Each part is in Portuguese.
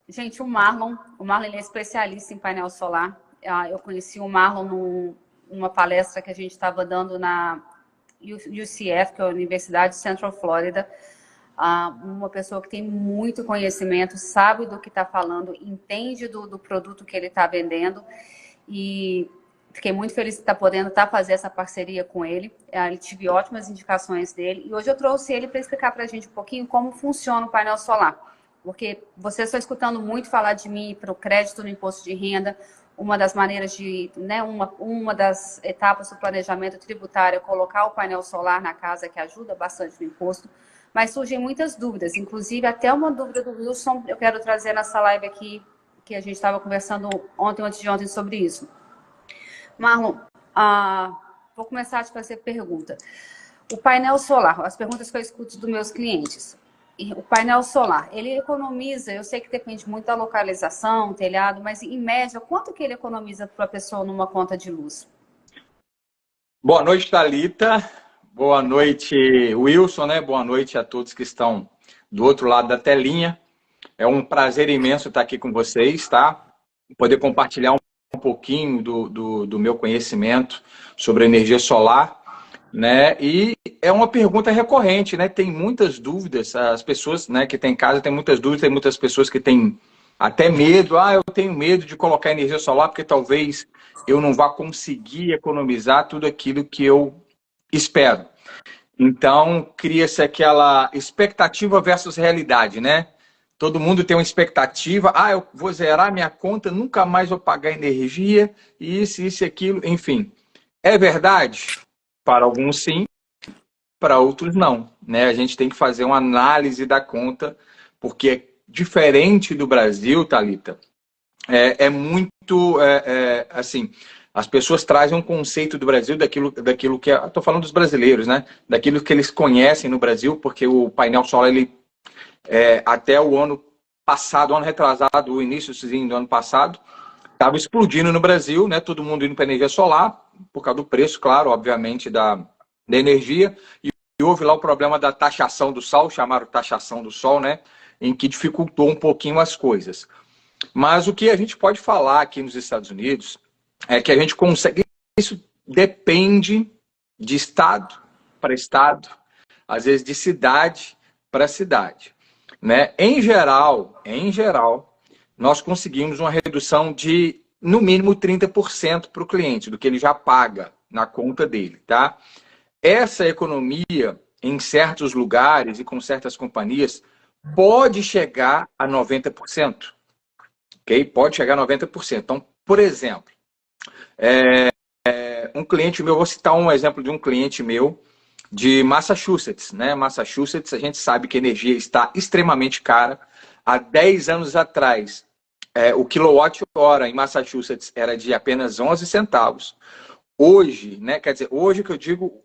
Gente, o Marlon ele é especialista em painel solar. Eu conheci o Marlon numa palestra que a gente estava dando na UCF, que é a Universidade de Central Florida. Uma pessoa que tem muito conhecimento, sabe do que está falando, entende do produto que ele está vendendo. E fiquei muito feliz de estar podendo fazer essa parceria com ele. Eu tive ótimas indicações dele. E hoje eu trouxe ele para explicar para a gente um pouquinho como funciona o painel solar. Porque vocês estão escutando muito falar de mim para o crédito no imposto de renda. Uma das maneiras uma das etapas do planejamento tributário é colocar o painel solar na casa, que ajuda bastante no imposto. Mas surgem muitas dúvidas, inclusive até uma dúvida do Wilson, eu quero trazer nessa live aqui, que a gente estava conversando antes de ontem sobre isso. Marlon, vou começar a te fazer pergunta. O painel solar, as perguntas que eu escuto dos meus clientes. O painel solar, ele economiza, eu sei que depende muito da localização, telhado, mas em média, quanto que ele economiza para a pessoa numa conta de luz? Boa noite, Thalita. Boa noite, Wilson, né? Boa noite a todos que estão do outro lado da telinha. É um prazer imenso estar aqui com vocês, tá? Poder compartilhar um pouquinho do meu conhecimento sobre energia solar, né? E é uma pergunta recorrente, né? Tem muitas dúvidas, as pessoas, né, que têm casa têm muitas dúvidas, tem muitas pessoas que têm até medo. Eu tenho medo de colocar energia solar porque talvez eu não vá conseguir economizar tudo aquilo que eu espero. Então, cria-se aquela expectativa versus realidade, né? Todo mundo tem uma expectativa. Eu vou zerar minha conta, nunca mais vou pagar energia, isso e aquilo, enfim. É verdade? Para alguns sim, para outros não, né? A gente tem que fazer uma análise da conta, porque é diferente do Brasil, Thalita. É muito, assim, as pessoas trazem um conceito do Brasil daquilo que... Estou falando dos brasileiros, né? Daquilo que eles conhecem no Brasil, porque o painel solar, ele, até o ano passado, ano retrasado, o início do ano passado, estava explodindo no Brasil, né? Todo mundo indo para energia solar, por causa do preço, claro, obviamente, da energia. E houve lá o problema da taxação do sol, chamaram taxação do sol, né? Em que dificultou um pouquinho as coisas. Mas o que a gente pode falar aqui nos Estados Unidos é que a gente consegue... Isso depende de estado para estado, às vezes de cidade para cidade, né? Em geral, nós conseguimos uma redução de, no mínimo, 30% para o cliente, do que ele já paga na conta dele, tá? Essa economia, em certos lugares e com certas companhias, pode chegar a 90%. Ok? Pode chegar a 90%. Então, por exemplo, um cliente meu, vou citar um exemplo de um cliente meu de Massachusetts, né? Massachusetts, a gente sabe que a energia está extremamente cara. Há 10 anos atrás, o quilowatt-hora em Massachusetts era de apenas 11 centavos. Hoje, né? Quer dizer, hoje que eu digo,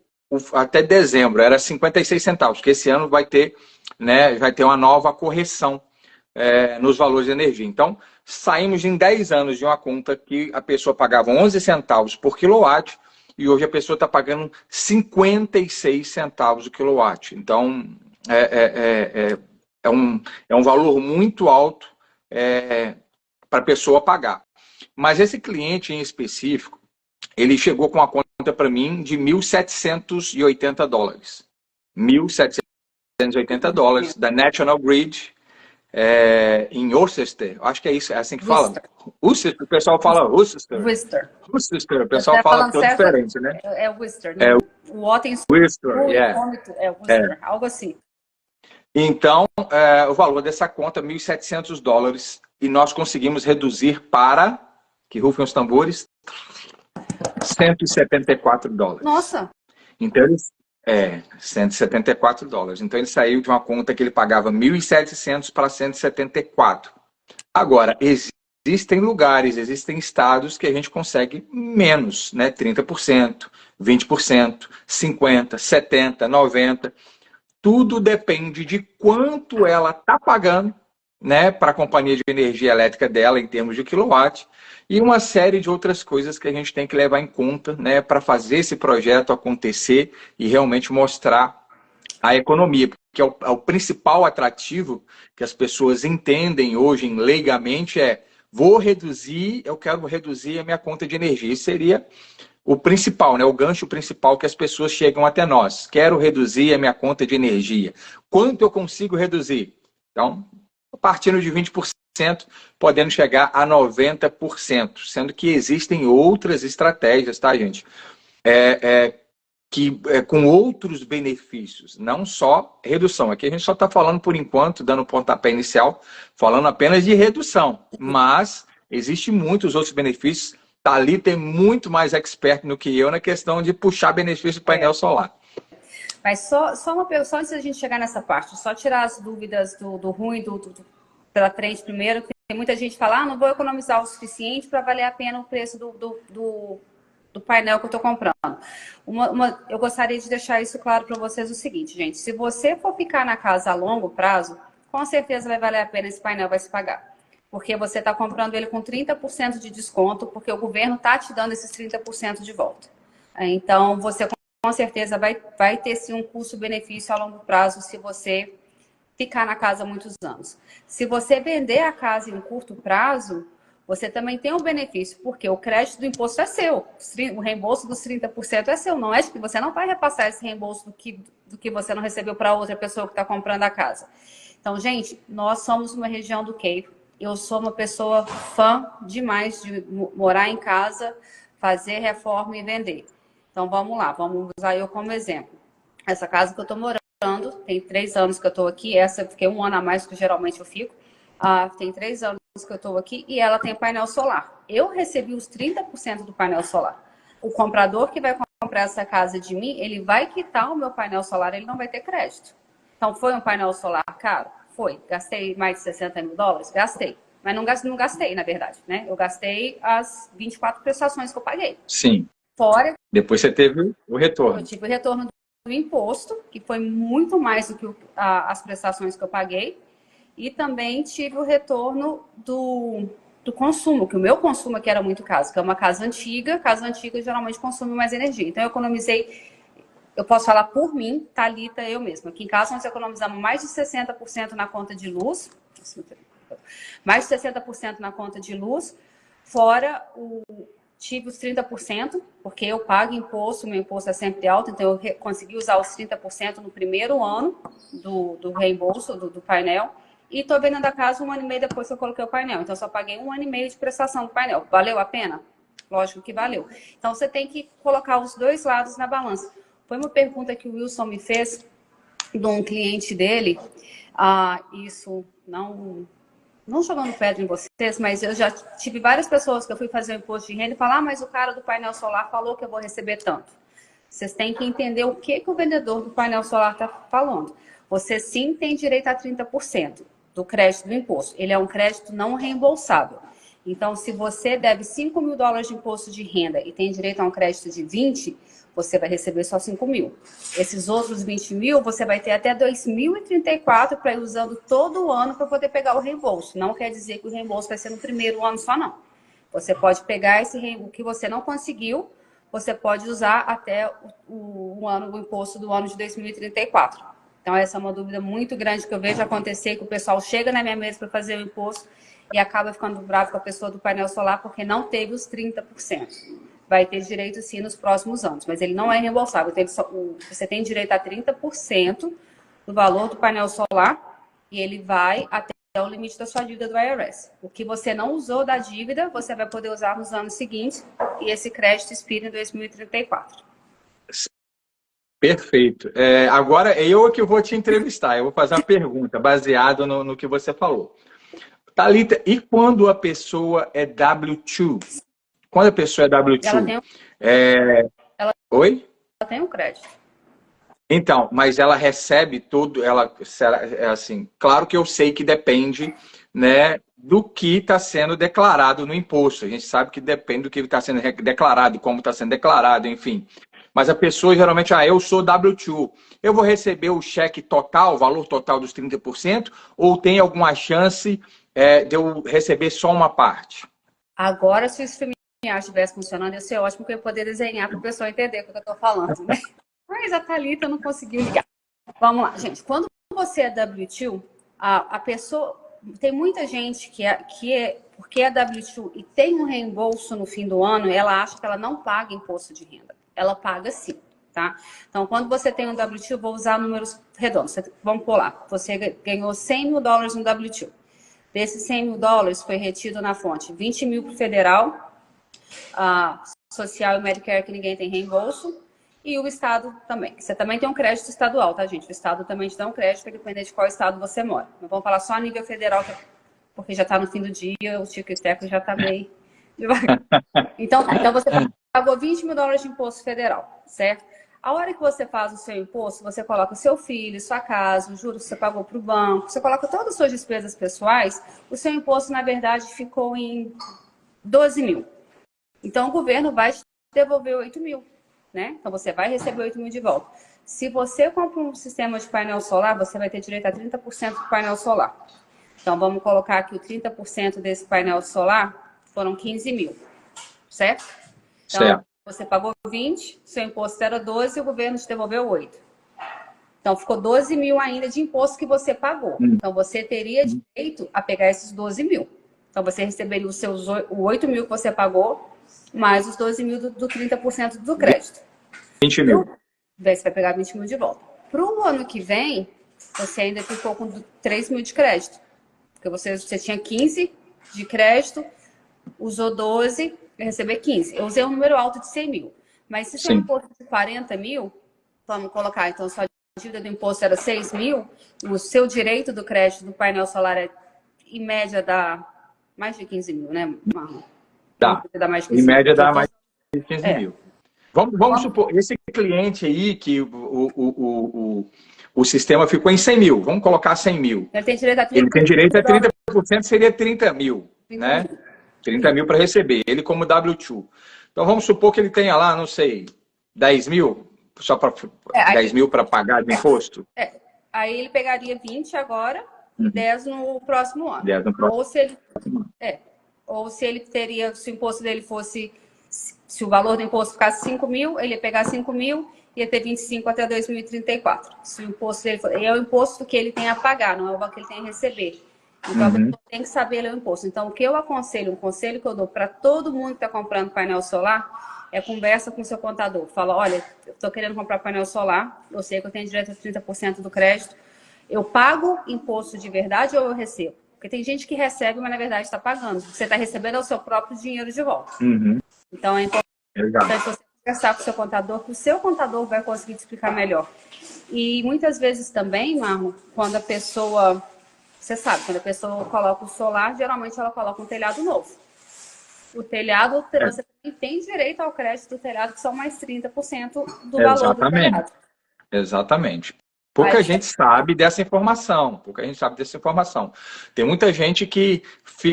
até dezembro, era 56 centavos, que esse ano vai ter, né, vai ter uma nova correção nos valores de energia. Então, saímos em 10 anos de uma conta que a pessoa pagava 11 centavos por quilowatt e hoje a pessoa está pagando 56 centavos o quilowatt. Então, é um valor muito alto para a pessoa pagar. Mas esse cliente em específico, ele chegou com uma conta para mim de $1.780. $1.780 da National Grid, em Worcester, acho que é isso, é assim que fala. Worcester, o pessoal fala Worcester. Worcester. Worcester, o pessoal fala tudo diferente, né? É Worcester, né? O Watson, Worcester, algo assim. Então, o valor dessa conta é $1.700 e nós conseguimos reduzir para, que rufem os tambores, $174. Nossa! Então, $174. Então, ele saiu de uma conta que ele pagava 1.700 para 174. Agora, existem lugares, existem estados que a gente consegue menos, né? 30%, 20%, 50%, 70%, 90%. Tudo depende de quanto ela está pagando, né, para a companhia de energia elétrica dela, em termos de quilowatt, e uma série de outras coisas que a gente tem que levar em conta, né, para fazer esse projeto acontecer e realmente mostrar a economia. que é o principal atrativo que as pessoas entendem hoje leigamente eu quero reduzir a minha conta de energia. Isso seria o principal, né? O gancho principal que as pessoas chegam até nós. Quero reduzir a minha conta de energia. Quanto eu consigo reduzir? Então, partindo de 20%, podendo chegar a 90%, sendo que existem outras estratégias, tá, gente? Com outros benefícios, não só redução. Aqui a gente só está falando, por enquanto, dando pontapé inicial, falando apenas de redução, mas existem muitos outros benefícios. Thalita é muito mais expert do que eu na questão de puxar benefício do painel solar. Mas só uma pergunta, antes da gente chegar nessa parte, só tirar as dúvidas do ruim pela frente primeiro, porque tem muita gente que fala, não vou economizar o suficiente para valer a pena o preço do painel que eu estou comprando. Eu gostaria de deixar isso claro para vocês o seguinte, gente. Se você for ficar na casa a longo prazo, com certeza vai valer a pena, esse painel vai se pagar. Porque você está comprando ele com 30% de desconto, porque o governo está te dando esses 30% de volta. Então, você com certeza vai ter sim um custo-benefício a longo prazo se você ficar na casa há muitos anos. Se você vender a casa em curto prazo, você também tem um benefício, porque o crédito do imposto é seu. O reembolso dos 30% é seu. Não é que você não vai repassar esse reembolso do que você não recebeu para outra pessoa que está comprando a casa. Então, gente, nós somos uma região do Cape. Eu sou uma pessoa fã demais de morar em casa, fazer reforma e vender. Então, vamos lá. Vamos usar eu como exemplo. Essa casa que eu estou morando, tem 3 anos que eu estou aqui. Essa eu fiquei 1 ano a mais que geralmente eu fico. Tem 3 anos que eu estou aqui e ela tem painel solar. Eu recebi os 30% do painel solar. O comprador que vai comprar essa casa de mim, ele vai quitar o meu painel solar, ele não vai ter crédito. Então, foi um painel solar caro? Foi. Gastei mais de 60 mil dólares? Gastei. Mas não gastei, na verdade, né? Eu gastei as 24 prestações que eu paguei. Sim. Fora... Depois você teve o retorno. Eu tive o retorno do imposto, que foi muito mais do que as prestações que eu paguei. E também tive o retorno do consumo, que o meu consumo aqui era muito caro, que é uma casa antiga geralmente consome mais energia. Então, eu economizei, eu posso falar por mim, Thalita, eu mesma. Aqui em casa nós economizamos mais de 60% na conta de luz, mais de 60% na conta de luz, fora tive os 30%, porque eu pago imposto, meu imposto é sempre alto, então eu consegui usar os 30% no primeiro ano do reembolso do painel. E estou vendendo a casa 1 ano e meio depois que eu coloquei o painel. Então, eu só paguei 1 ano e meio de prestação do painel. Valeu a pena? Lógico que valeu. Então, você tem que colocar os dois lados na balança. Foi uma pergunta que o Wilson me fez de um cliente dele. Isso não jogando pedra em vocês, mas eu já tive várias pessoas que eu fui fazer o imposto de renda e falar, mas o cara do painel solar falou que eu vou receber tanto. Vocês têm que entender o que o vendedor do painel solar está falando. Você sim tem direito a 30% do crédito do imposto. Ele é um crédito não reembolsável. Então, se você deve 5 mil dólares de imposto de renda e tem direito a um crédito de 20, você vai receber só 5 mil. Esses outros 20 mil, você vai ter até 2034 para ir usando todo o ano para poder pegar o reembolso. Não quer dizer que o reembolso vai ser no primeiro ano só, não. Você pode pegar o que você não conseguiu, você pode usar até o imposto do ano de 2034. Então, essa é uma dúvida muito grande que eu vejo acontecer, que o pessoal chega na minha mesa para fazer o imposto e acaba ficando bravo com a pessoa do painel solar porque não teve os 30%. Vai ter direito, sim, nos próximos anos, mas ele não é reembolsável. Você tem direito a 30% do valor do painel solar e ele vai até o limite da sua dívida do IRS. O que você não usou da dívida, você vai poder usar nos anos seguintes e esse crédito expira em 2034. Perfeito. Agora é eu que vou te entrevistar. Eu vou fazer uma pergunta baseada no que você falou. Thalita, e quando a pessoa é W2? Quando a pessoa é W2? Oi? Ela tem um crédito. Então, mas ela recebe tudo, assim, claro que eu sei que depende, né, do que está sendo declarado no imposto. A gente sabe que depende do que está sendo declarado, como está sendo declarado, enfim. Mas a pessoa geralmente, eu sou W2, eu vou receber o cheque total, o valor total dos 30%, ou tem alguma chance de eu receber só uma parte? Agora, se o streaming estivesse funcionando, ia ser ótimo, porque eu ia poder desenhar para a pessoa entender o que eu estou falando, né? Mas a Thalita não conseguiu ligar. Vamos lá, gente. Quando você é W2, a pessoa... Tem muita gente porque é W2 e tem um reembolso no fim do ano, ela acha que ela não paga imposto de renda. Ela paga sim, tá? Então, quando você tem um W2, vou usar números redondos. Vamos pular. Você ganhou $100 mil no W2. Desses $100 mil foi retido na fonte 20 mil para o federal, social e Medicare que ninguém tem reembolso, e o estado também. Você também tem um crédito estadual, tá, gente? O estado também te dá um crédito, dependendo de qual estado você mora. Não vamos falar só a nível federal, porque já está no fim do dia, o tico e teco já está meio devagar. Então você pagou $20 mil de imposto federal, certo? A hora que você faz o seu imposto, você coloca o seu filho, sua casa, os juros que você pagou para o banco, você coloca todas as suas despesas pessoais, o seu imposto, na verdade, ficou em 12 mil. Então, o governo vai te devolver 8 mil, né? Então, você vai receber 8 mil de volta. Se você compra um sistema de painel solar, você vai ter direito a 30% do painel solar. Então, vamos colocar aqui o 30% desse painel solar foram 15 mil, certo? Então, certo. Você pagou 20, seu imposto era 12 e o governo te devolveu 8. Então, ficou 12 mil ainda de imposto que você pagou. Então, você teria direito a pegar esses 12 mil. Então, você receberia os seus 8 mil que você pagou, mais os 12 mil do 30% do crédito. 20 mil. Daí você vai pegar 20 mil de volta. Para o ano que vem, você ainda ficou com 3 mil de crédito. Porque você tinha 15 de crédito, usou 12, vai receber 15. Eu usei um número alto de 100 mil. Mas se seu imposto de 40 mil, vamos colocar, então sua dívida do imposto era 6 mil, o seu direito do crédito do painel solar em média dá mais de 15 mil, né, Marlon? Dá. Em média dá mais de 15 mil. Vamos supor, esse cliente aí que o sistema ficou em 100 mil, vamos colocar 100 mil. Ele tem direito a 30%. Ele tem direito a 30%, seria 30 mil, né? 30 mil para receber, ele como W2. Então vamos supor que ele tenha lá, não sei, 10 mil, só para 10 mil para pagar de imposto. Aí ele pegaria 20 agora e 10 no próximo ano. 10 no próximo. Ou se ele teria, se o imposto dele fosse, se o valor do imposto ficasse 5 mil, ele ia pegar 5 mil e ia ter 25 até 2034. Se o imposto dele for, é o imposto que ele tem a pagar, não é o que ele tem a receber. Então, a pessoa tem que saber ler o imposto. Então, o que eu aconselho, um conselho que eu dou para todo mundo que está comprando painel solar, é conversa com o seu contador. Fala, olha, eu estou querendo comprar painel solar, eu sei que eu tenho direito a 30% do crédito. Eu pago imposto de verdade ou eu recebo? Porque tem gente que recebe, mas na verdade está pagando. Você está recebendo é o seu próprio dinheiro de volta. Então, é importante você conversar com o seu contador, que o seu contador vai conseguir te explicar melhor. E muitas vezes também, Marlon, quando a pessoa... Você sabe, quando a pessoa coloca o solar, geralmente ela coloca um telhado novo. O telhado, você tem direito ao crédito do telhado, que são mais 30% do valor do telhado. Exatamente. Pouca gente sabe dessa informação. Tem muita gente que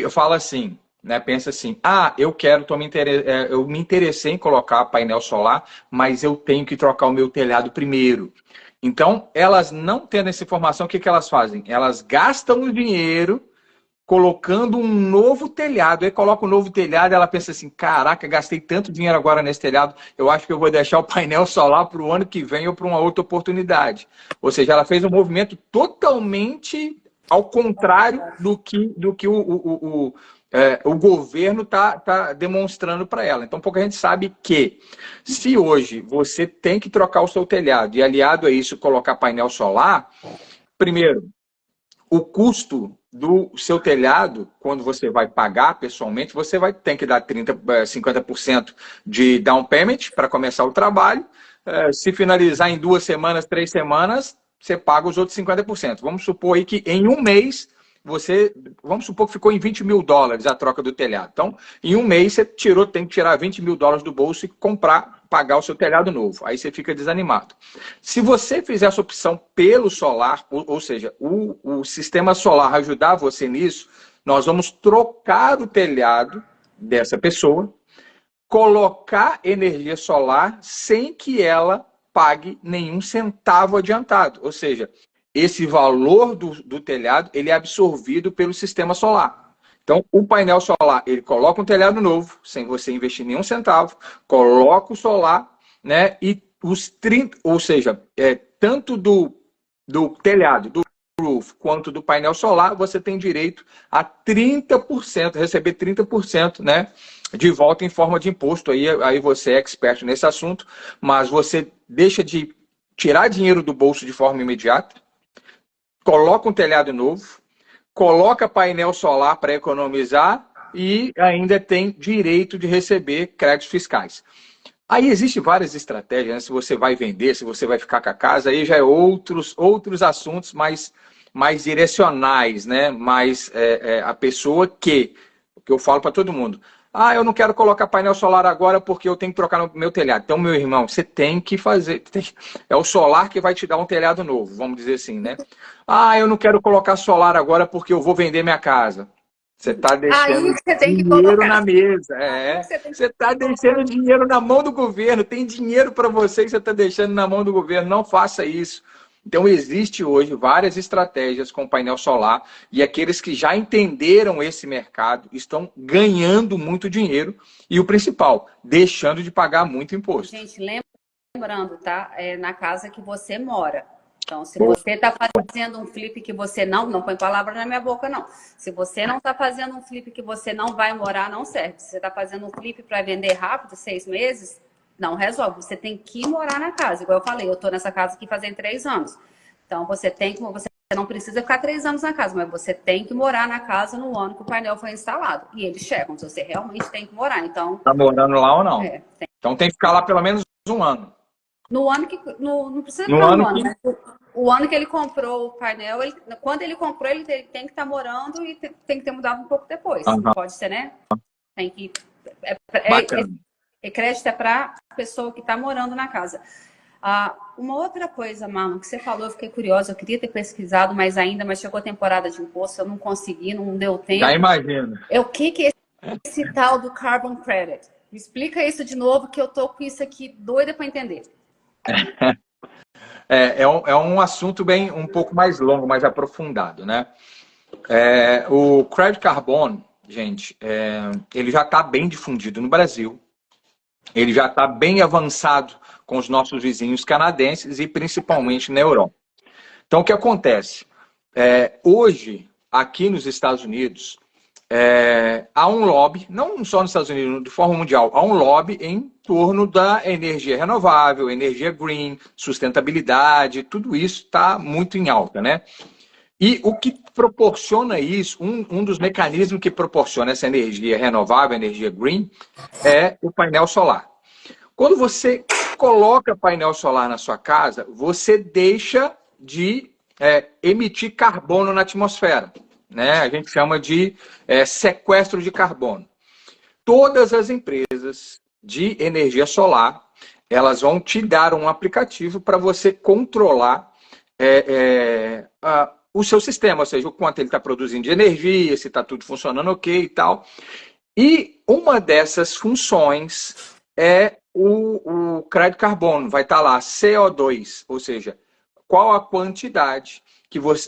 fala assim, né? Pensa assim, eu me interessei em colocar painel solar, mas eu tenho que trocar o meu telhado primeiro. Então, elas não tendo essa informação, o que elas fazem? Elas gastam o dinheiro colocando um novo telhado. Aí coloca um novo telhado, ela pensa assim, caraca, gastei tanto dinheiro agora nesse telhado, eu acho que eu vou deixar o painel solar para o ano que vem ou para uma outra oportunidade. Ou seja, ela fez um movimento totalmente ao contrário do que o governo está demonstrando para ela. Então, pouca gente sabe que se hoje você tem que trocar o seu telhado e aliado a isso colocar painel solar, primeiro, o custo do seu telhado, quando você vai pagar pessoalmente, você vai ter que dar 50% de down payment para começar o trabalho. Se finalizar em 2 semanas, 3 semanas, você paga os outros 50%. Vamos supor aí que em um mês, vamos supor que ficou em $20 mil a troca do telhado. Então, em um mês, você tem que tirar $20 mil do bolso e pagar o seu telhado novo. Aí você fica desanimado. Se você fizer essa opção pelo solar, ou seja, o sistema solar ajudar você nisso, nós vamos trocar o telhado dessa pessoa, colocar energia solar sem que ela pague nenhum centavo adiantado. Ou seja, esse valor do telhado ele é absorvido pelo sistema solar. Então, o painel solar, ele coloca um telhado novo, sem você investir nenhum centavo, coloca o solar, né? E os 30, ou seja, tanto do telhado, novo quanto do painel solar, você tem direito a 30%, receber 30%, né, de volta em forma de imposto. Aí você é expert nesse assunto, mas você deixa de tirar dinheiro do bolso de forma imediata, coloca um telhado novo, coloca painel solar para economizar e ainda tem direito de receber créditos fiscais. Aí existem várias estratégias, né? Se você vai vender, se você vai ficar com a casa, aí já é outros assuntos mais direcionais, né? Mas a pessoa que eu falo para todo mundo, eu não quero colocar painel solar agora porque eu tenho que trocar no meu telhado. Então, meu irmão, você tem que fazer, é o solar que vai te dar um telhado novo, vamos dizer assim, né? Eu não quero colocar solar agora porque eu vou vender minha casa. Você está deixando dinheiro na mesa. Você está deixando dinheiro na mão do governo. Tem dinheiro para você que você está deixando na mão do governo. Não faça isso. Então, existe hoje várias estratégias com painel solar e aqueles que já entenderam esse mercado estão ganhando muito dinheiro e o principal, deixando de pagar muito imposto. Gente, lembrando, tá? É na casa que você mora. Então, se você está fazendo um flip que você não põe palavra na minha boca, não. Se você não está fazendo um flip que você não vai morar, não serve. Se você está fazendo um flip para vender rápido, 6 meses, não resolve. Você tem que morar na casa. Igual eu falei, eu estou nessa casa aqui fazem 3 anos. Então, você não precisa ficar 3 anos na casa, mas você tem que morar na casa no ano que o painel foi instalado. E eles checam se você realmente tem que morar. Então, está morando lá ou não? Então, tem que ficar lá pelo menos 1 ano. No ano que... não precisa ficar um ano, mas o ano que ele comprou o painel, quando ele comprou, ele tem que estar morando e tem que ter mudado um pouco depois. Não pode ser, né? Tem que... crédito é para a pessoa que está morando na casa. Uma outra coisa, Marlon, que você falou, eu fiquei curiosa, eu queria ter pesquisado mais ainda, mas chegou a temporada de imposto, eu não consegui, não deu tempo. Já imagino. O que é esse tal do Carbon Credit? Me explica isso de novo, que eu tô com isso aqui doida para entender. É um assunto um pouco mais longo, mais aprofundado, né? O Credit Carbon, gente, ele já está bem difundido no Brasil, ele já está bem avançado com os nossos vizinhos canadenses e principalmente na Europa. Então, o que acontece? Hoje, aqui nos Estados Unidos, há um lobby, não só nos Estados Unidos, de forma mundial, há um lobby em torno da energia renovável, energia green, sustentabilidade, tudo isso está muito em alta, né? E o que proporciona isso, um dos mecanismos que proporciona essa energia renovável, energia green, é o painel solar. Quando você coloca painel solar na sua casa, você deixa de emitir carbono na atmosfera, né? A gente chama de sequestro de carbono. Todas as empresas de energia solar, elas vão te dar um aplicativo para você controlar o seu sistema, ou seja, o quanto ele está produzindo de energia, se está tudo funcionando ok e tal. E uma dessas funções é o crédito carbono. Vai estar lá CO2, ou seja, qual a quantidade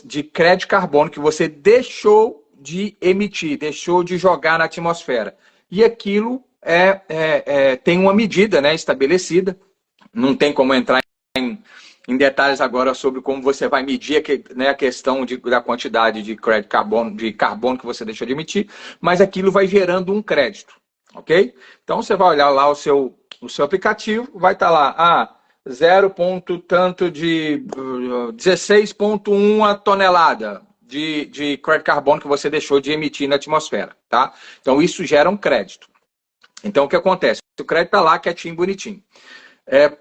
de crédito carbono que você deixou de emitir, deixou de jogar na atmosfera. E aquilo tem uma medida, né, estabelecida. Não tem como entrar em detalhes agora sobre como você vai medir a questão da quantidade de crédito carbono que você deixou de emitir, mas aquilo vai gerando um crédito, ok? Então você vai olhar lá o seu aplicativo, vai estar lá, 0, tanto de 16,1 tonelada de crédito carbono que você deixou de emitir na atmosfera, tá? Então isso gera um crédito. Então o que acontece? O crédito está lá quietinho, bonitinho.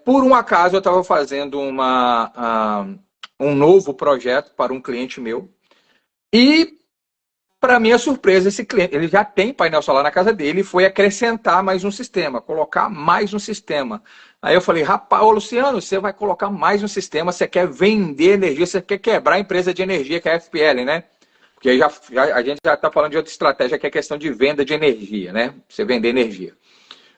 Por um acaso eu estava fazendo um novo projeto para um cliente meu e, para minha surpresa, esse cliente ele já tem painel solar na casa dele e foi acrescentar mais um sistema, colocar mais um sistema. Aí eu falei, rapaz, ô Luciano, você vai colocar mais um sistema, você quer vender energia, você quer quebrar a empresa de energia que é a FPL, né? Porque aí a gente já está falando de outra estratégia que é a questão de venda de energia, né? Você vender energia.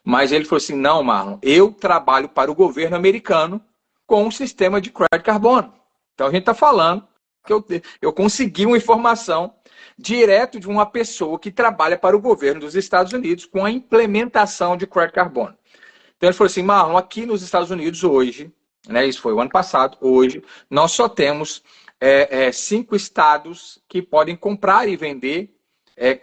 Mas ele falou assim, não, Marlon, eu trabalho para o governo americano com um sistema de crédito carbono. Então a gente está falando que eu consegui uma informação direto de uma pessoa que trabalha para o governo dos Estados Unidos com a implementação de crédito carbono. Então ele falou assim, Marlon, aqui nos Estados Unidos hoje, né, isso foi o ano passado, hoje, nós só temos 5 estados que podem comprar e vender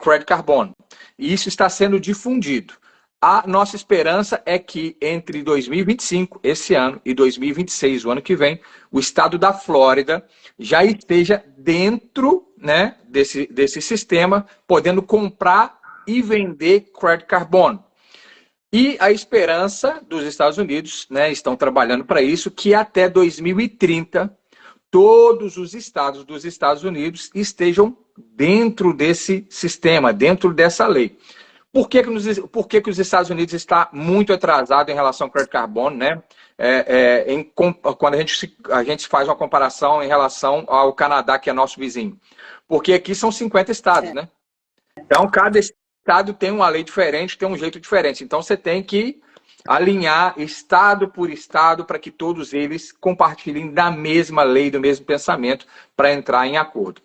crédito carbono. E isso está sendo difundido. A nossa esperança é que entre 2025, esse ano, e 2026, o ano que vem, o estado da Flórida já esteja dentro, né, desse sistema, podendo comprar e vender crédito carbono. E a esperança dos Estados Unidos, né, estão trabalhando para isso, que até 2030, todos os estados dos Estados Unidos estejam dentro desse sistema, dentro dessa lei. Por que os Estados Unidos está muito atrasado em relação ao crédito carbono, né? Quando a gente faz uma comparação em relação ao Canadá, que é nosso vizinho. Porque aqui são 50 estados, né? Então, cada estado tem uma lei diferente, tem um jeito diferente. Então, você tem que alinhar estado por estado para que todos eles compartilhem da mesma lei, do mesmo pensamento, para entrar em acordo.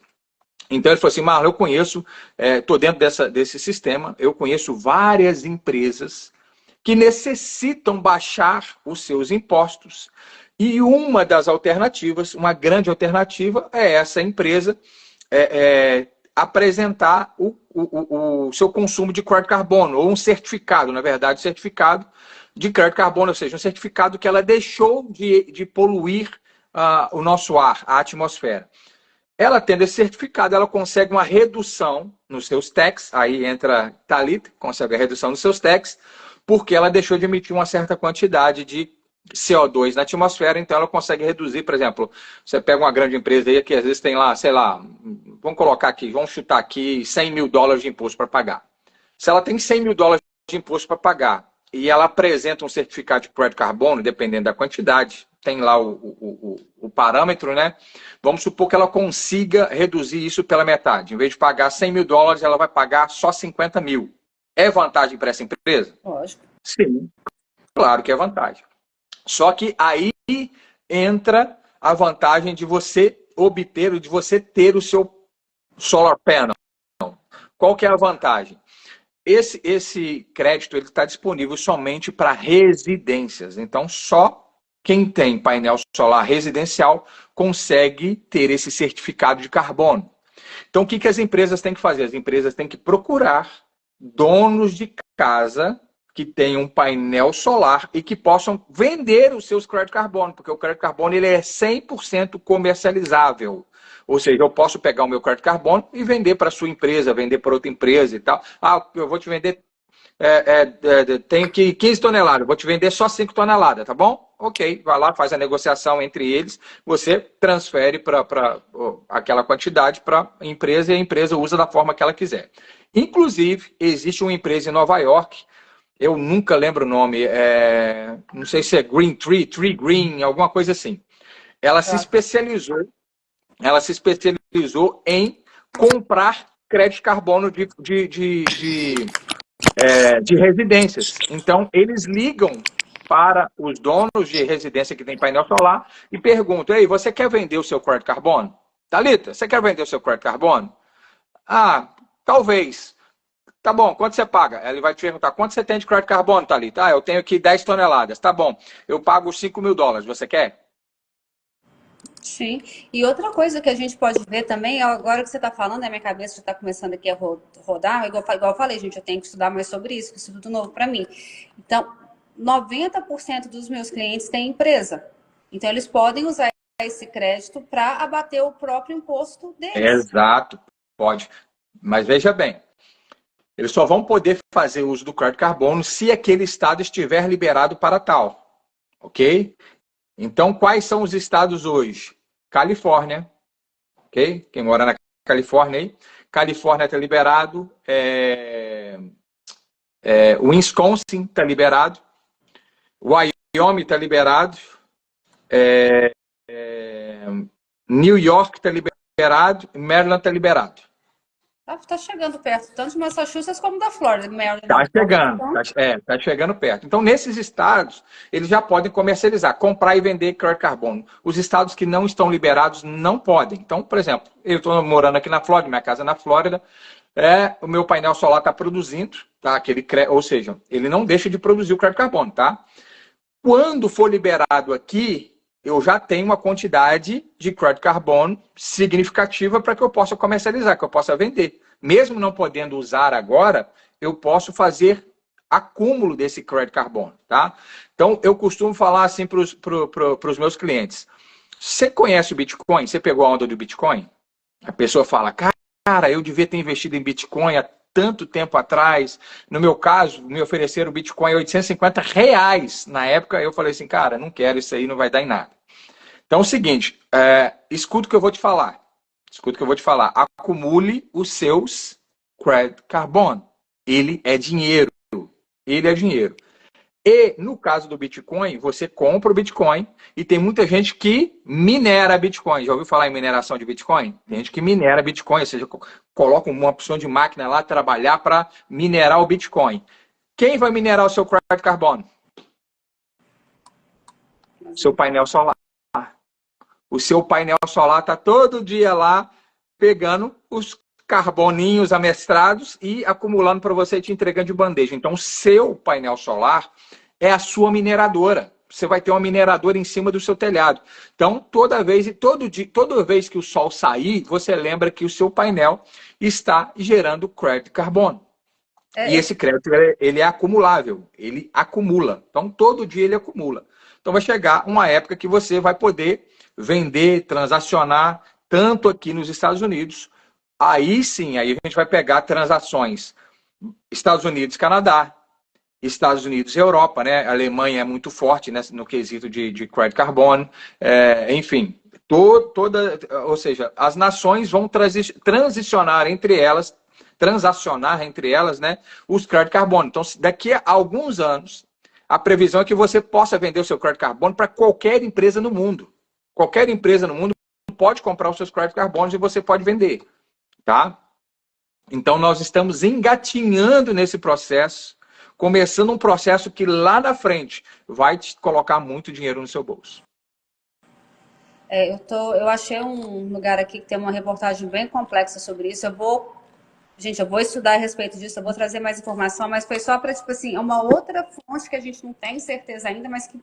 Então, ele falou assim, Marlon, eu conheço, estou dentro desse sistema, eu conheço várias empresas que necessitam baixar os seus impostos. E uma das alternativas, uma grande alternativa, é essa empresa apresentar o seu consumo de crédito carbono, ou um certificado, na verdade, certificado de crédito carbono, ou seja, um certificado que ela deixou de poluir o nosso ar, a atmosfera. Ela tendo esse certificado, ela consegue uma redução nos seus taxes, aí entra Thalita, consegue a redução nos seus taxes, porque ela deixou de emitir uma certa quantidade de CO2 na atmosfera, então ela consegue reduzir, por exemplo, você pega uma grande empresa aí que às vezes tem lá, sei lá, vamos colocar aqui, vamos chutar aqui $100 mil de imposto para pagar. Se ela tem $100 mil de imposto para pagar e ela apresenta um certificado de crédito carbono, dependendo da quantidade, tem lá o parâmetro, né? Vamos supor que ela consiga reduzir isso pela metade. Em vez de pagar $100 mil, ela vai pagar só 50 mil. É vantagem para essa empresa? Lógico. Sim, claro que é vantagem. Só que aí entra a vantagem de você obter, de você ter o seu solar panel. Qual que é a vantagem? Esse crédito está disponível somente para residências. Então, só quem tem painel solar residencial consegue ter esse certificado de carbono. Então, o que as empresas têm que fazer? As empresas têm que procurar donos de casa que tenham um painel solar e que possam vender os seus créditos carbono, porque o crédito carbono ele é 100% comercializável. Ou seja, eu posso pegar o meu crédito carbono e vender para a sua empresa, vender para outra empresa e tal. Ah, eu vou te vender, tenho que 15 toneladas, vou te vender só 5 toneladas, tá bom? Ok, vai lá, faz a negociação entre eles, você transfere para aquela quantidade para a empresa e a empresa usa da forma que ela quiser. Inclusive, existe uma empresa em Nova York, eu nunca lembro o nome, não sei se é Green Tree, Tree Green, alguma coisa assim. Ela se especializou em comprar crédito carbono de residências. Então, eles ligam para os donos de residência que tem painel solar e perguntam, ei, você quer vender o seu crédito carbono? Thalita, você quer vender o seu crédito carbono? Ah, talvez. Tá bom, quanto você paga? Ele vai te perguntar, quanto você tem de crédito carbono, Thalita? Ah, eu tenho aqui 10 toneladas. Tá bom, eu pago $5 mil, você quer? Sim. E outra coisa que a gente pode ver também, agora que você está falando, a minha cabeça já está começando aqui a rodar, igual eu falei, gente, eu tenho que estudar mais sobre isso, que isso é tudo novo para mim. Então, 90% dos meus clientes têm empresa. Então, eles podem usar esse crédito para abater o próprio imposto deles. Exato, pode. Mas veja bem, eles só vão poder fazer uso do crédito carbono se aquele estado estiver liberado para tal. Ok? Então, quais são os estados hoje? Califórnia. Ok? Quem mora na Califórnia aí. Califórnia está liberado. Wisconsin está liberado. Wyoming está liberado. New York está liberado. Maryland está liberado. Tá chegando perto, tanto de Massachusetts como da Flórida. Está chegando, tá chegando perto. Então, nesses estados, eles já podem comercializar, comprar e vender crédito carbono. Os estados que não estão liberados não podem. Então, por exemplo, eu estou morando aqui na Flórida, minha casa é na Flórida, o meu painel solar está produzindo, tá? Ou seja, ele não deixa de produzir o crédito carbono, tá? Quando for liberado aqui, eu já tenho uma quantidade de crédito carbono significativa para que eu possa comercializar, que eu possa vender. Mesmo não podendo usar agora, eu posso fazer acúmulo desse crédito carbono, tá? Então, eu costumo falar assim para os meus clientes. Você conhece o Bitcoin? Você pegou a onda do Bitcoin? A pessoa fala, cara, eu devia ter investido em Bitcoin há tanto tempo atrás. No meu caso, me ofereceram o Bitcoin a R$ 850. Na época, eu falei assim, cara, não quero isso aí, não vai dar em nada. Então, é o seguinte, escuta o que eu vou te falar. Escuta o que eu vou te falar. Acumule os seus crédito carbono. Ele é dinheiro. Ele é dinheiro. E, no caso do Bitcoin, você compra o Bitcoin e tem muita gente que minera Bitcoin. Já ouviu falar em mineração de Bitcoin? Tem gente que minera Bitcoin, ou seja, coloca uma opção de máquina lá, trabalhar para minerar o Bitcoin. Quem vai minerar o seu crédito carbono? Seu painel solar. O seu painel solar está todo dia lá pegando os carboninhos amestrados e acumulando para você e te entregando de bandeja. Então, o seu painel solar é a sua mineradora. Você vai ter uma mineradora em cima do seu telhado. Então, toda vez que o sol sair, você lembra que o seu painel está gerando crédito carbono. E esse crédito, ele é acumulável. Ele acumula. Então, todo dia ele acumula. Então, vai chegar uma época que você vai poder vender, transacionar, tanto aqui nos Estados Unidos. Aí sim, aí a gente vai pegar transações Estados Unidos, Canadá, Estados Unidos e Europa, né? A Alemanha é muito forte, né, no quesito de crédito carbono, enfim, ou seja, as nações vão transacionar entre elas, né, os créditos carbono. Então, daqui a alguns anos, a previsão é que você possa vender o seu crédito carbono para qualquer empresa no mundo. Qualquer empresa no mundo pode comprar os seus créditos carbonos e você pode vender. Tá? Então, nós estamos engatinhando nesse processo, começando um processo que lá na frente vai te colocar muito dinheiro no seu bolso. Eu achei um lugar aqui que tem uma reportagem bem complexa sobre isso. Eu vou estudar a respeito disso, eu vou trazer mais informação, mas foi só para, tipo assim, uma outra fonte que a gente não tem certeza ainda, mas que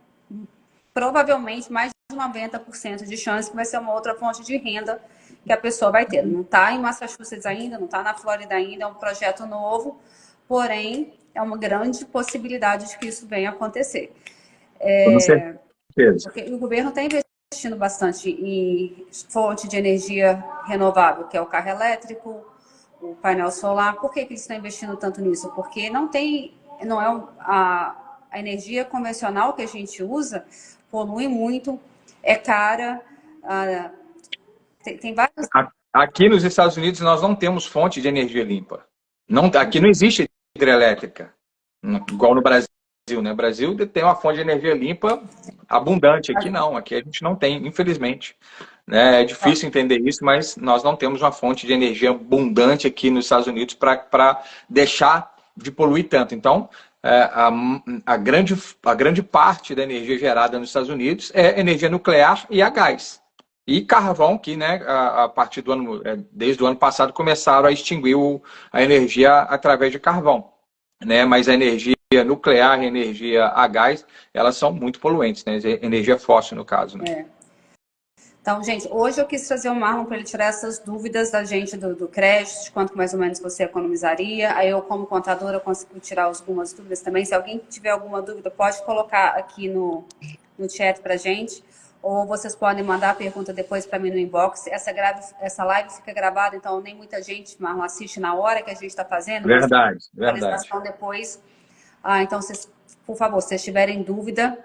provavelmente mais de 90% de chance que vai ser uma outra fonte de renda que a pessoa vai ter. Não está em Massachusetts ainda, não está na Flórida ainda, é um projeto novo, porém é uma grande possibilidade de que isso venha a acontecer. Com certeza. Porque o governo está investindo bastante em fonte de energia renovável, que é o carro elétrico, o painel solar. Por que eles estão investindo tanto nisso? Porque não é a energia convencional que a gente usa, polui muito, é cara, tem vários... Aqui nos Estados Unidos nós não temos fonte de energia limpa. Aqui não existe hidrelétrica, igual no Brasil. Né? O Brasil tem uma fonte de energia limpa abundante. Aqui não, aqui a gente não tem, infelizmente. É difícil entender isso, mas nós não temos uma fonte de energia abundante aqui nos Estados Unidos para deixar de poluir tanto. Então, a grande parte da energia gerada nos Estados Unidos é energia nuclear e a gás. E carvão, que né, a partir do ano, desde o ano passado, começaram a extinguir a energia através de carvão. Né? Mas a energia nuclear e a energia a gás, elas são muito poluentes, né? Energia fóssil, no caso. Né? Então, gente, hoje eu quis trazer o Marlon para ele tirar essas dúvidas da gente do crédito, de quanto mais ou menos você economizaria. Aí eu, como contadora, consigo tirar algumas dúvidas também. Se alguém tiver alguma dúvida, pode colocar aqui no chat para gente. Ou vocês podem mandar a pergunta depois para mim no inbox. Essa live fica gravada, então nem muita gente, Marlon, assiste na hora que a gente está fazendo. Verdade. Depois. Então, por favor, se vocês tiverem dúvida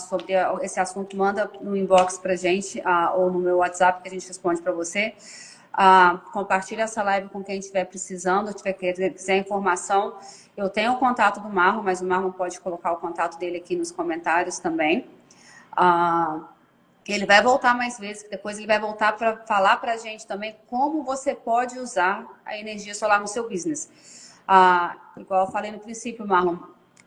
sobre esse assunto, manda no inbox para a gente ou no meu WhatsApp que a gente responde para você. Compartilha essa live com quem estiver precisando, quiser informação. Eu tenho o contato do Marlon, mas o Marlon pode colocar o contato dele aqui nos comentários também. Ele vai voltar mais vezes, que depois ele vai voltar para falar para a gente também como você pode usar a energia solar no seu business. Igual eu falei no princípio, Marlon,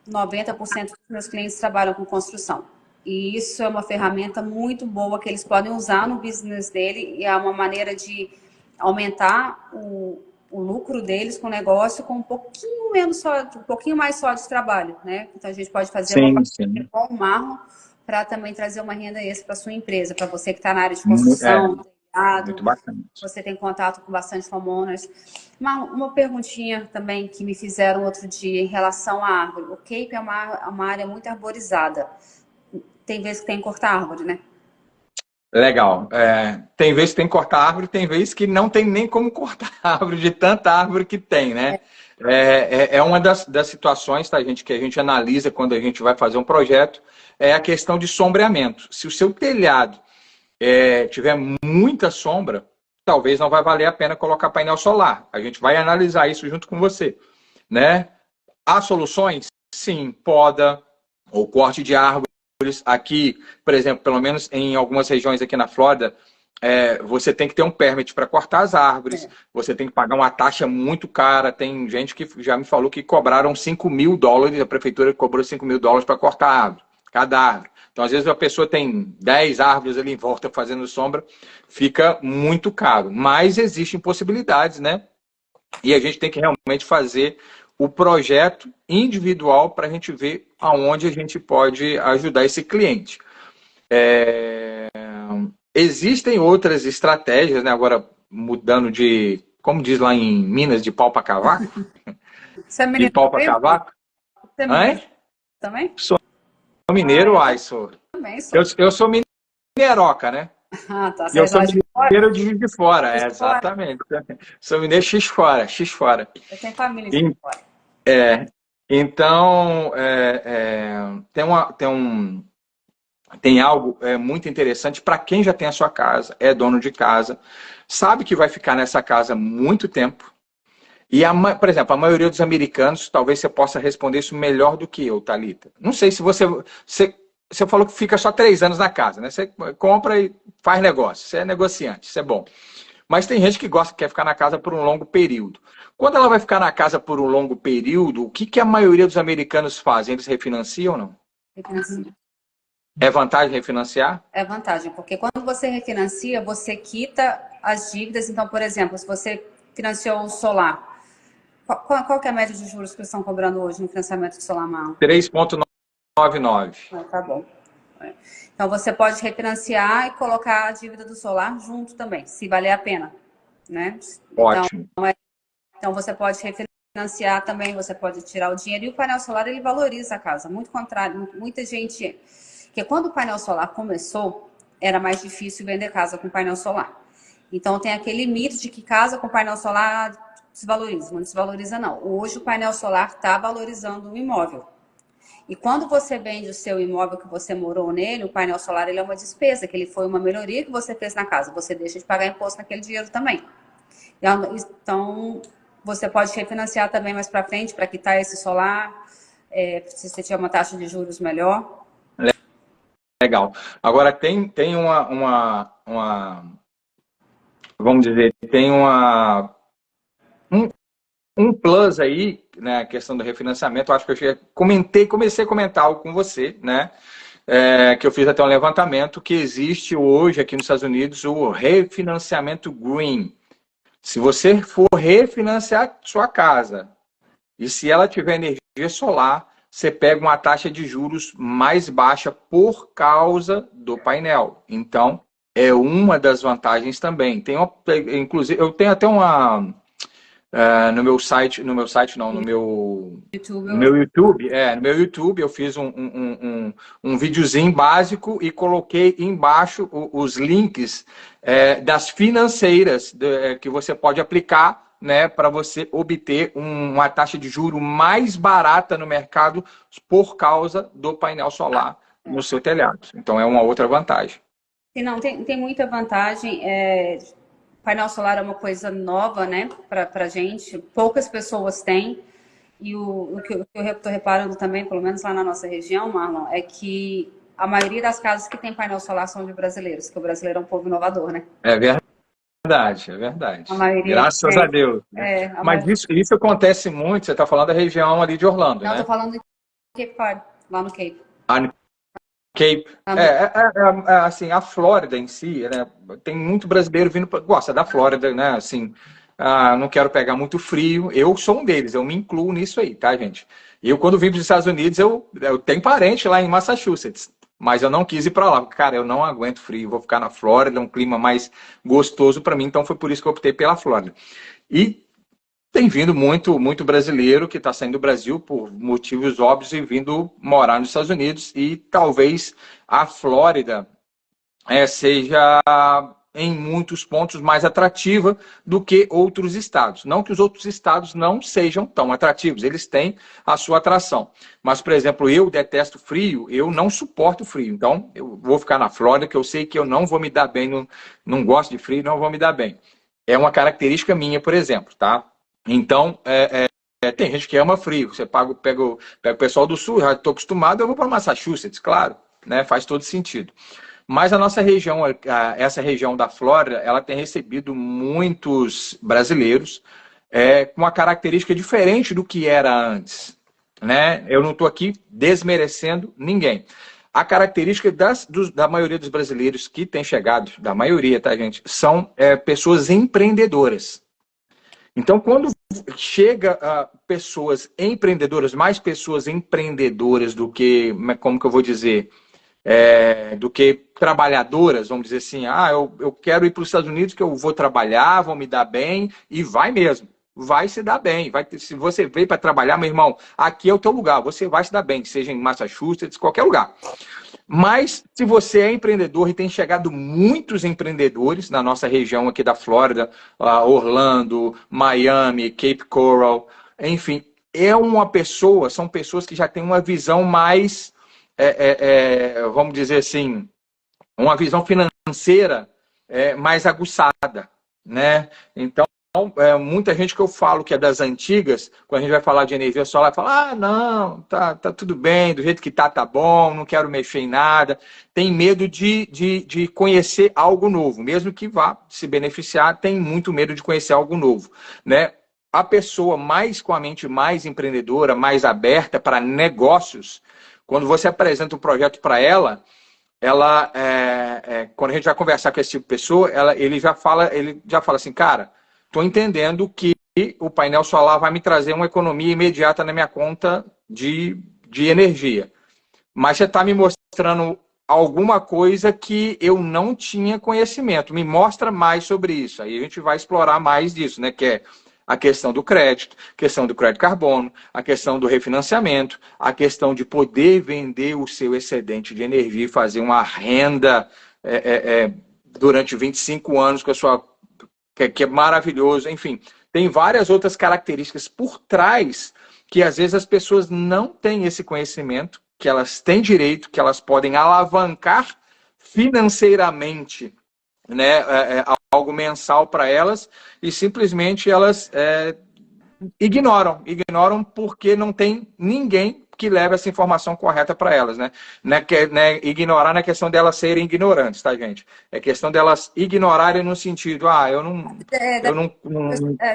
90% dos meus clientes trabalham com construção. E isso é uma ferramenta muito boa que eles podem usar no business dele e é uma maneira de aumentar o lucro deles com o negócio com um pouquinho mais só de trabalho, né? Então a gente pode fazer uma parceria com o Marlon, para também trazer uma renda extra para sua empresa, para você que está na área de É, construção, muito telhado, bacana. você tem contato com bastante homeowners. Uma perguntinha também que me fizeram outro dia em relação à árvore. O Cape é uma área muito arborizada. Tem vezes que tem que cortar árvore, né? Legal. Tem vezes que tem que cortar árvore, tem vezes que não tem nem como cortar árvore de tanta árvore que tem, né? É uma das situações, tá, gente, que a gente analisa quando a gente vai fazer um projeto, é a questão de sombreamento. Se o seu telhado tiver muita sombra, talvez não vai valer a pena colocar painel solar. A gente vai analisar isso junto com você, né? Há soluções? Sim, poda ou corte de árvore. Aqui, por exemplo, pelo menos em algumas regiões aqui na Flórida, você tem que ter um permit para cortar as árvores, você tem que pagar uma taxa muito cara. Tem gente que já me falou que cobraram $5.000, a prefeitura cobrou $5.000 para cortar a árvore, cada árvore. Então, às vezes, a pessoa tem 10 árvores ali em volta fazendo sombra, fica muito caro. Mas existem possibilidades, né? E a gente tem que realmente fazer o projeto individual para a gente ver aonde a gente pode ajudar esse cliente. Existem outras estratégias, né? Agora mudando de, como diz lá em Minas, de pau para cavaco. Você é De mineiro pau para também? cavaco. Você é mineiro também? Sou mineiro, eu sou. também sou. Eu sou mineiroca, né? Ah, tá. E eu Você sou é de fora? mineiro de Juiz de Fora, Juiz de Fora? exatamente. Sou mineiro X fora, X fora. Eu tenho família em Juiz de Fora. Então, tem algo muito interessante para quem já tem a sua casa, é dono de casa, sabe que vai ficar nessa casa muito tempo. E, por exemplo, a maioria dos americanos, talvez você possa responder isso melhor do que eu, Thalita. Não sei se você falou que fica só 3 anos na casa, né? Você compra e faz negócio, você é negociante, isso é bom. Mas tem gente que gosta, quer ficar na casa por um longo período. Quando ela vai ficar na casa por um longo período, o que a maioria dos americanos fazem? Eles refinanciam ou não? Refinancia. É vantagem refinanciar? É vantagem, porque quando você refinancia, você quita as dívidas. Então, por exemplo, se você financiou o solar, qual que é a média de juros que eles estão cobrando hoje no financiamento de solar, Marlon? 3,99. Tá bom. Então, você pode refinanciar e colocar a dívida do solar junto também, se valer a pena, né? Ótimo. Então, você pode refinanciar também, você pode tirar o dinheiro. E o painel solar, ele valoriza a casa. Muito contrário, muita gente... Porque quando o painel solar começou, era mais difícil vender casa com painel solar. Então, tem aquele mito de que casa com painel solar desvaloriza. Não desvaloriza, não. Hoje, o painel solar está valorizando o imóvel. E quando você vende o seu imóvel que você morou nele, o painel solar ele é uma despesa, que ele foi uma melhoria que você fez na casa. Você deixa de pagar imposto naquele dinheiro também. Então, você pode refinanciar também mais para frente para quitar esse solar, se você tiver uma taxa de juros melhor. Legal. Agora, tem vamos dizer, tem um plus aí, né, a questão do refinanciamento. Eu acho que eu comecei a comentar algo com você, né, que eu fiz até um levantamento, que existe hoje aqui nos Estados Unidos o refinanciamento green. Se você for refinanciar sua casa e se ela tiver energia solar, você pega uma taxa de juros mais baixa por causa do painel. Então, é uma das vantagens também. Inclusive, eu tenho até uma... no meu YouTube eu fiz um videozinho básico e coloquei embaixo os links das financeiras que você pode aplicar, né, para você obter uma taxa de juro mais barata no mercado por causa do painel solar no seu telhado. Então é uma outra vantagem. Sim, não, tem muita vantagem. Painel solar é uma coisa nova, né, para gente. Poucas pessoas têm. E o que eu estou reparando também, pelo menos lá na nossa região, Marlon, é que a maioria das casas que tem painel solar são de brasileiros, que o brasileiro é um povo inovador, né? É verdade, é verdade. Graças a Deus. Né? Mas maioria... isso acontece muito, você está falando da região ali de Orlando, Não, né? estou falando de Cape Cod, lá no Cape. Cape. Assim, a Flórida em si, né, tem muito brasileiro vindo, gosta da Flórida, né? Assim, não quero pegar muito frio. Eu sou um deles, eu me incluo nisso aí, tá, gente? Eu, quando vim para os Estados Unidos, eu tenho parente lá em Massachusetts. mas eu não quis ir para lá. Cara, eu não aguento frio, vou ficar na Flórida, um clima mais gostoso para mim, então foi por isso que eu optei pela Flórida. E tem vindo muito brasileiro que está saindo do Brasil por motivos óbvios e vindo morar nos Estados Unidos, e talvez a Flórida seja em muitos pontos mais atrativa do que outros estados. Não que os outros estados não sejam tão atrativos, eles têm a sua atração. Mas, por exemplo, eu detesto frio, eu não suporto frio. Então, eu vou ficar na Flórida, que eu sei que eu não vou me dar bem, não gosto de frio, não vou me dar bem. É uma característica minha, por exemplo, tá? Então, tem gente que ama frio. Você pega o pessoal do sul, já estou acostumado, eu vou para Massachusetts, claro, né? Faz todo sentido. Mas a nossa região, essa região da Flórida, ela tem recebido muitos brasileiros com uma característica diferente do que era antes, né? Eu não estou aqui desmerecendo ninguém. A característica da maioria dos brasileiros que tem chegado, da maioria, tá, gente, são pessoas empreendedoras. Então, quando chega pessoas empreendedoras, mais pessoas empreendedoras do que, como que eu vou dizer, do que trabalhadoras, vamos dizer assim, eu quero ir para os Estados Unidos que eu vou trabalhar, vou me dar bem, e vai mesmo, vai se dar bem. Se você veio para trabalhar, meu irmão, aqui é o teu lugar, você vai se dar bem, seja em Massachusetts, qualquer lugar. Mas, se você é empreendedor, e tem chegado muitos empreendedores na nossa região aqui da Flórida, Orlando, Miami, Cape Coral, enfim, são pessoas que já têm uma visão mais, vamos dizer assim, uma visão financeira mais aguçada, né? Então, muita gente que eu falo que é das antigas, quando a gente vai falar de energia solar, fala, não, tá tudo bem, do jeito que tá bom, não quero mexer em nada. Tem medo de conhecer algo novo, mesmo que vá se beneficiar, tem muito medo de conhecer algo novo, né? A pessoa com a mente mais empreendedora, mais aberta para negócios, quando você apresenta um projeto para ela, quando a gente vai conversar com esse tipo de pessoa, ele já fala assim, cara, estou entendendo que o painel solar vai me trazer uma economia imediata na minha conta de energia. Mas você está me mostrando alguma coisa que eu não tinha conhecimento. Me mostra mais sobre isso. Aí a gente vai explorar mais disso, né? Que é a questão do crédito, a questão do crédito carbono, a questão do refinanciamento, a questão de poder vender o seu excedente de energia e fazer uma renda durante 25 anos com a sua... que é maravilhoso, enfim. Tem várias outras características por trás que às vezes as pessoas não têm esse conhecimento, que elas têm direito, que elas podem alavancar financeiramente, né, algo mensal para elas, e simplesmente elas ignoram porque não tem ninguém que leve essa informação correta para elas, né? Ignorar não é questão delas serem ignorantes, tá, gente? É questão delas ignorarem no sentido,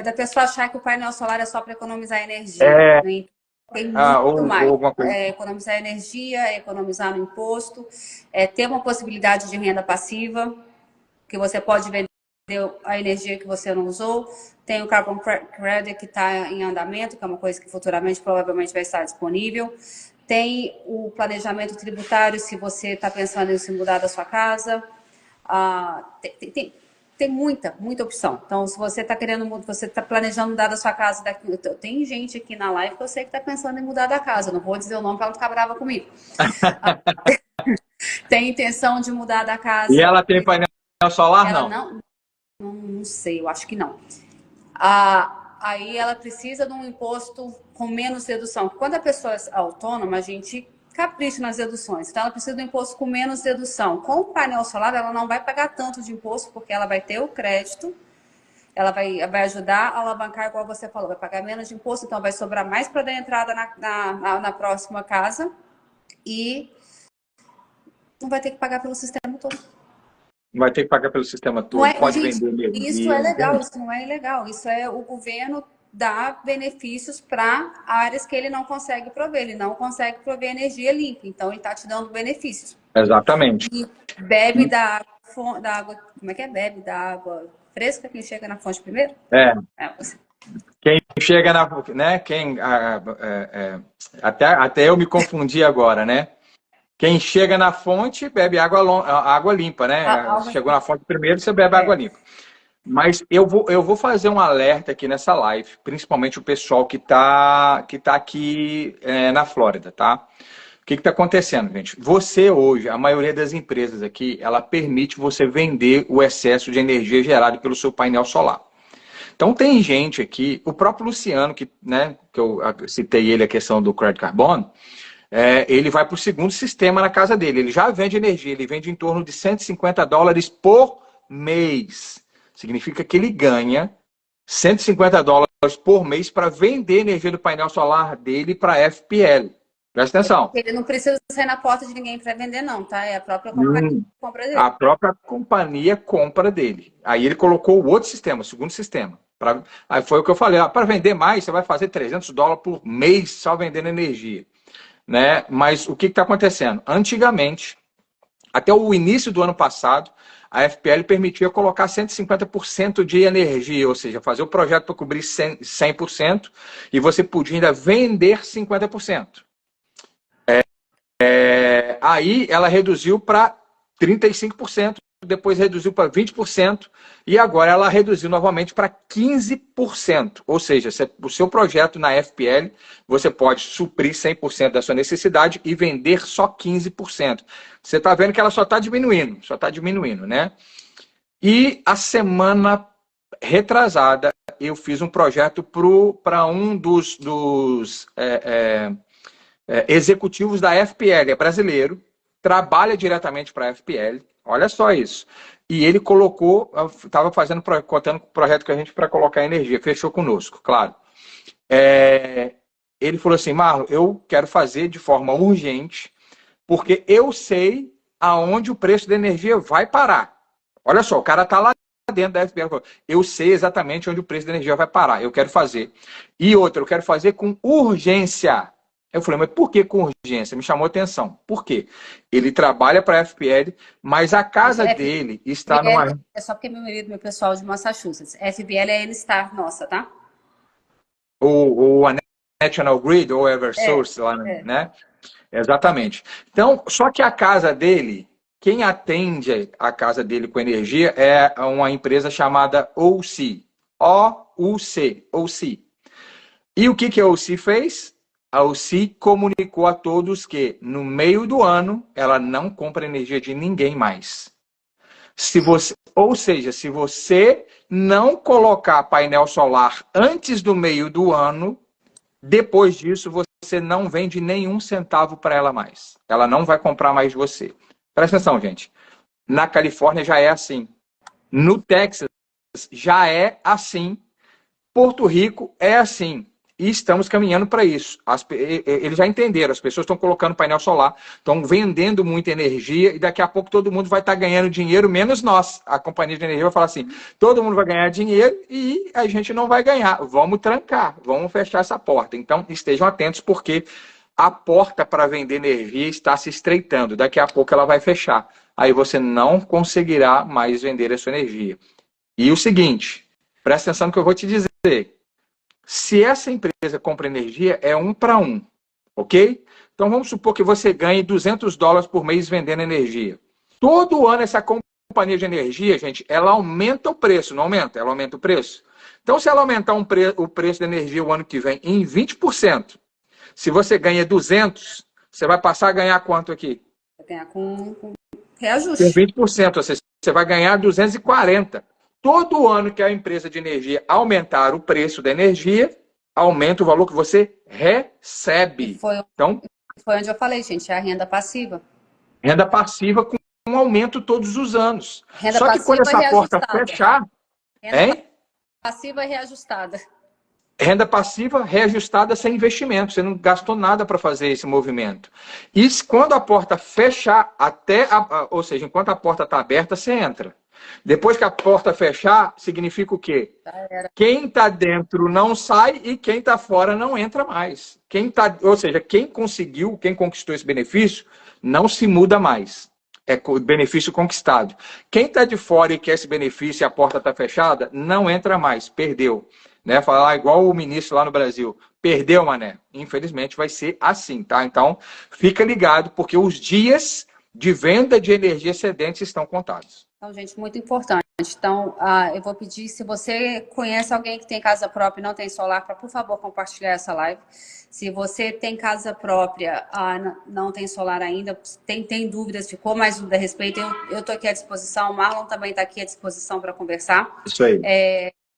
da pessoa achar que o painel solar é só para economizar energia. Né? Tem muito mais. Economizar energia, economizar no imposto, ter uma possibilidade de renda passiva, que você pode vender a energia que você não usou. Tem o Carbon Credit que está em andamento, que é uma coisa que futuramente provavelmente vai estar disponível. Tem o planejamento tributário, se você está pensando em se mudar da sua casa. Tem muita opção. Então, se você está planejando mudar da sua casa, tem gente aqui na live que eu sei que está pensando em mudar da casa. Não vou dizer o nome para ela não ficar brava comigo. Tem intenção de mudar da casa. E ela tem painel solar, não sei, eu acho que não. Aí ela precisa de um imposto com menos dedução. Quando a pessoa é autônoma, a gente capricha nas deduções. Então, ela precisa de um imposto com menos dedução. Com o painel solar, ela não vai pagar tanto de imposto, porque ela vai ter o crédito, ela vai ajudar a alavancar, igual você falou, vai pagar menos de imposto, então vai sobrar mais para dar entrada na próxima casa e não vai ter que pagar pelo sistema todo. Vai ter que pagar pelo sistema todo, pode vender mesmo. Isso é legal, isso não é ilegal. Isso é o governo dar benefícios para áreas que ele não consegue prover. Ele não consegue prover energia limpa, então ele está te dando benefícios. Exatamente. E bebe da água, como é que é? Bebe da água fresca, quem chega na fonte primeiro? Quem chega até eu me confundi agora, né? Quem chega na fonte bebe água limpa, né? Chegou na fonte primeiro, você bebe água limpa. Mas eu vou fazer um alerta aqui nessa live, principalmente o pessoal que tá aqui na Flórida, tá? O que está acontecendo, gente? Você hoje, a maioria das empresas aqui, ela permite você vender o excesso de energia gerado pelo seu painel solar. Então tem gente aqui, o próprio Luciano, que eu citei ele a questão do crédito carbono, ele vai para o segundo sistema na casa dele. Ele já vende energia, ele vende em torno de $150 por mês. Significa que ele ganha $150 por mês para vender energia do painel solar dele para a FPL. Presta atenção. Ele não precisa sair na porta de ninguém para vender, não, tá? É a própria companhia que compra dele. A própria companhia compra dele. Aí ele colocou o outro sistema, o segundo sistema. Aí foi o que eu falei, para vender mais, você vai fazer $300 por mês só vendendo energia. Né? Mas o que está acontecendo? Antigamente, até o início do ano passado, a FPL permitia colocar 150% de energia, ou seja, fazer o projeto para cobrir 100% e você podia ainda vender 50%. Aí ela reduziu para 35%, depois reduziu para 20% e agora ela reduziu novamente para 15%. Ou seja, o seu projeto na FPL, você pode suprir 100% da sua necessidade e vender só 15%. Você está vendo que ela só está diminuindo, né? E a semana retrasada, eu fiz um projeto para um dos executivos da FPL, é brasileiro, trabalha diretamente para a FPL, olha só isso. E ele estava contando com o projeto que a gente para colocar energia, fechou conosco, claro. Ele falou assim, Marlon, eu quero fazer de forma urgente, porque eu sei aonde o preço da energia vai parar. Olha só, o cara está lá dentro da FPL, eu sei exatamente onde o preço da energia vai parar, eu quero fazer. E outra, eu quero fazer com urgência. Eu falei, mas por que com urgência? Me chamou a atenção. Por quê? Ele trabalha para a FPL, mas a casa dele está numa... É só porque meu pessoal de Massachusetts. FPL é N-Star nossa, tá? A National Grid ou Eversource, lá, né? Exatamente. Então, só que a casa dele, quem atende a casa dele com energia é uma empresa chamada OC. OC. E o que a OC fez? A OC comunicou a todos que no meio do ano ela não compra energia de ninguém mais. Ou seja, se você não colocar painel solar antes do meio do ano, depois disso você não vende nenhum centavo para ela mais. Ela não vai comprar mais de você. Presta atenção, gente. Na Califórnia já é assim. No Texas já é assim. Porto Rico é assim. E estamos caminhando para isso. Eles já entenderam, as pessoas estão colocando painel solar, estão vendendo muita energia e daqui a pouco todo mundo vai estar ganhando dinheiro, menos nós. A companhia de energia vai falar assim, todo mundo vai ganhar dinheiro e a gente não vai ganhar. Vamos trancar, vamos fechar essa porta. Então estejam atentos porque a porta para vender energia está se estreitando. Daqui a pouco ela vai fechar. Aí você não conseguirá mais vender a sua energia. E o seguinte, presta atenção no que eu vou te dizer. Se essa empresa compra energia, é 1 para 1, ok? Então vamos supor que você ganhe $200 por mês vendendo energia. Todo ano essa companhia de energia, gente, ela aumenta o preço, não aumenta? Ela aumenta o preço. Então se ela aumentar o preço da energia o ano que vem em 20%, se você ganha 200, você vai passar a ganhar quanto aqui? Vai ganhar com reajuste. Com 20%, ou seja, você vai ganhar 240. Todo ano que a empresa de energia aumentar o preço da energia, aumenta o valor que você recebe. Foi onde eu falei, gente, é a renda passiva. Renda passiva com um aumento todos os anos. Renda Só que quando essa porta fechar... Renda passiva reajustada. Renda passiva reajustada sem investimento. Você não gastou nada para fazer esse movimento. E quando a porta fechar, ou seja, enquanto a porta está aberta, você entra. Depois que a porta fechar, significa o quê? Quem está dentro não sai e quem está fora não entra mais. Ou seja, quem conquistou esse benefício, não se muda mais. É o benefício conquistado. Quem está de fora e quer esse benefício e a porta está fechada, não entra mais, perdeu. né? Falar igual o ministro lá no Brasil, perdeu, mané. Infelizmente vai ser assim, tá? Então, fica ligado, porque os dias de venda de energia excedente estão contados. Então, gente, muito importante. Então, eu vou pedir, se você conhece alguém que tem casa própria e não tem solar, para, por favor, compartilhar essa live. Se você tem casa própria, não tem solar ainda, tem dúvidas, ficou mais dúvida a respeito, eu estou aqui à disposição, o Marlon também está aqui à disposição para conversar. Isso aí.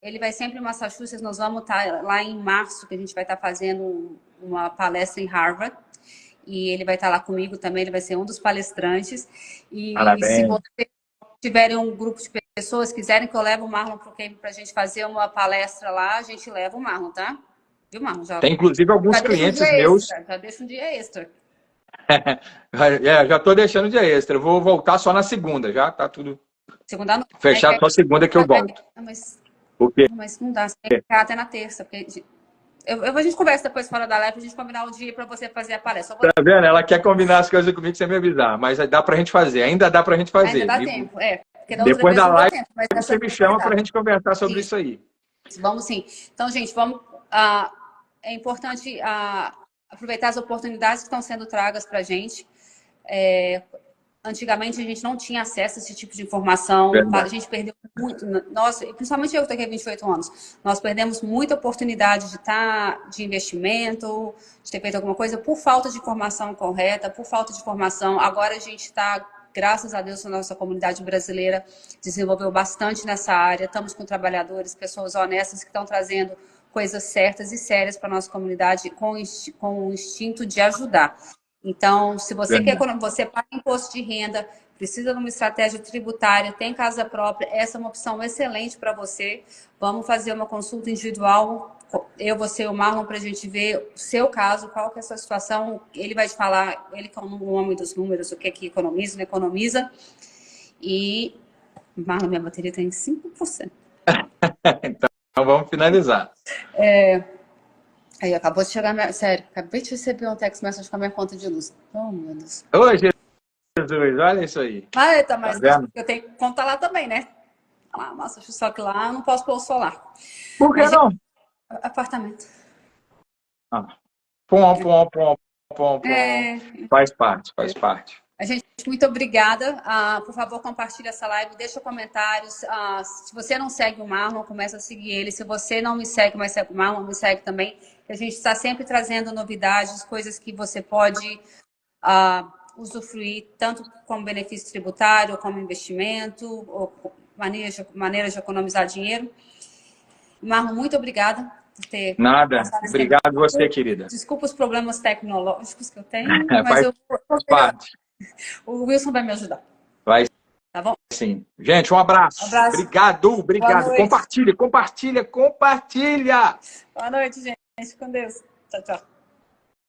Ele vai sempre em Massachusetts, nós vamos estar lá em março, que a gente vai estar fazendo uma palestra em Harvard. E ele vai estar lá comigo também, ele vai ser um dos palestrantes. E parabéns. Se você tiverem um grupo de pessoas, quiserem que eu leve o Marlon para o Camp para a gente fazer uma palestra lá, a gente leva o Marlon, tá? Viu, Marlon? Tem inclusive alguns clientes meus. Já deixa um dia extra. Já estou deixando o dia extra. Eu vou voltar só na segunda, já tá tudo segunda não. fechado, só segunda que eu volto. Por quê? Mas não dá, você tem que ficar até na terça, porque a gente conversa depois fora da live, a gente combinar o dia para você fazer a palestra. Tá vendo? Ela quer combinar as coisas comigo sem me avisar, mas dá pra gente fazer, ainda dá pra gente fazer. Ainda dá tempo, Depois da live, você me chama pra gente conversar sobre isso aí. Vamos sim. Então, gente, vamos... é importante aproveitar as oportunidades que estão sendo tragas pra gente. Antigamente, a gente não tinha acesso a esse tipo de informação. Verdade. A gente perdeu muito. Nós, principalmente eu que estou aqui há 28 anos, nós perdemos muita oportunidade de investimento, de ter feito alguma coisa por falta de informação correta, por falta de informação. Agora a gente está, graças a Deus, a nossa comunidade brasileira desenvolveu bastante nessa área. Estamos com trabalhadores, pessoas honestas que estão trazendo coisas certas e sérias para a nossa comunidade com o instinto de ajudar. Então, se você quer, quando você paga imposto de renda, precisa de uma estratégia tributária, tem casa própria, essa é uma opção excelente para você. Vamos fazer uma consulta individual, eu, você e o Marlon, para a gente ver o seu caso, qual que é a sua situação. Ele vai te falar, ele que é o homem dos números, o que é que economiza, não economiza. E, Marlon, minha bateria está em 5%. Então, vamos finalizar. Aí, acabou de chegar, sério, acabei de receber um text message com a minha conta de luz. Oh, meu Deus. Ô, Jesus, olha isso aí. Tá, mas eu tenho que contar lá também, né? Lá, nossa, só que lá eu não posso pôr o solar. Por que não? Apartamento. Pom. Faz parte. Gente, muito obrigada. Por favor, compartilhe essa live, deixa comentários. Se você não segue o Marlon, começa a seguir ele. Se você não me segue, mas segue o Marlon, me segue também. A gente está sempre trazendo novidades, coisas que você pode usufruir, tanto como benefício tributário, como investimento, ou maneiras de economizar dinheiro. Marlon, muito obrigada por ter... Nada, obrigado você, querida. Desculpa os problemas tecnológicos que eu tenho, mas eu vou... parte. O Wilson vai me ajudar. Vai. Tá bom? Sim. Gente, um abraço. Obrigado. Compartilha. Boa noite, gente. Com Deus. Tchau, tchau.